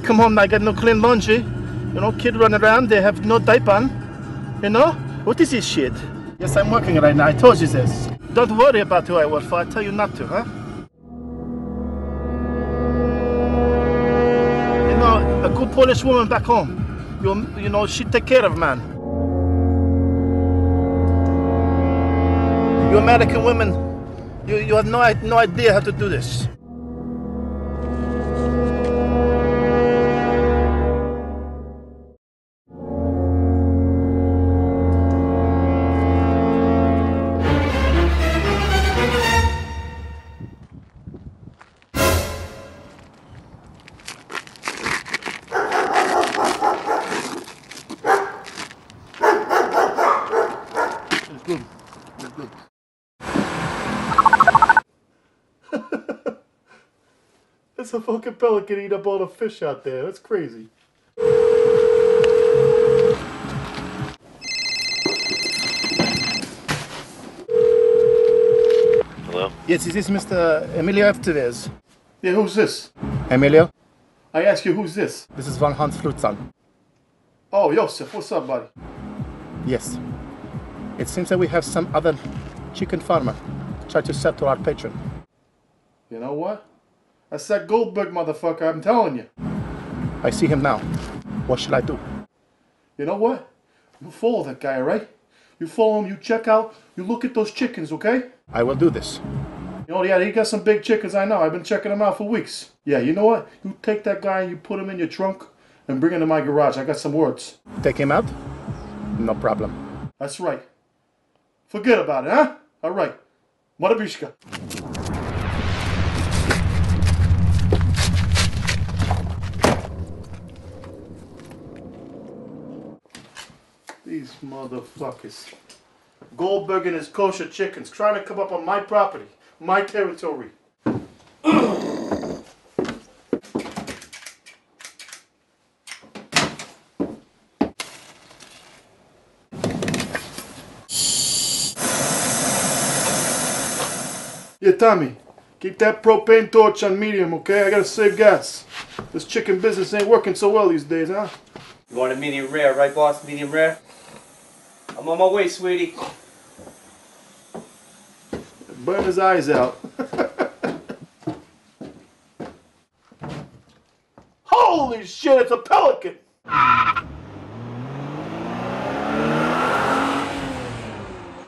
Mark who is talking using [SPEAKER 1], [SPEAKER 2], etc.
[SPEAKER 1] come home, I get no clean laundry. You know, kid run around, they have no diaper on. You know? What is this shit? Yes, I'm working right now, I told you this. Don't worry about who I work for, I tell you not to, huh? You know, a good Polish woman back home, you know, she take care of man. You American women, you have no idea how to do this. It's good. It's good. There's a fucking pelican eating up all the fish out there. That's crazy.
[SPEAKER 2] Hello?
[SPEAKER 1] Yes, is this Mr. Emilio Estevez? Yeah, who's this? Emilio? I ask you, who's this? This is Van Hans Flutzal. Oh, Josef, what's up, buddy? Yes. It seems that we have some other chicken farmer try to sell to our patron. You know what? That's that Goldberg motherfucker, I'm telling you. I see him now. What should I do? You know what? You follow that guy, alright? You follow him, you check out, you look at those chickens, okay? I will do this. You know, yeah, he got some big chickens, I know. I've been checking them out for weeks. Yeah, you know what? You take that guy, you put him in your trunk, and bring him to my garage. I got some words. Take him out? No problem. That's right. Forget about it, huh? Alright. Marabishka. These motherfuckers. Goldberg and his kosher chickens trying to come up on my property, my territory. Yeah, Tommy, keep that propane torch on medium, okay? I gotta save gas. This chicken business ain't working so well these days, huh?
[SPEAKER 3] You want a medium rare, right, boss? Medium rare? I'm on my way, sweetie.
[SPEAKER 1] Burn his eyes out. Holy shit, it's a pelican!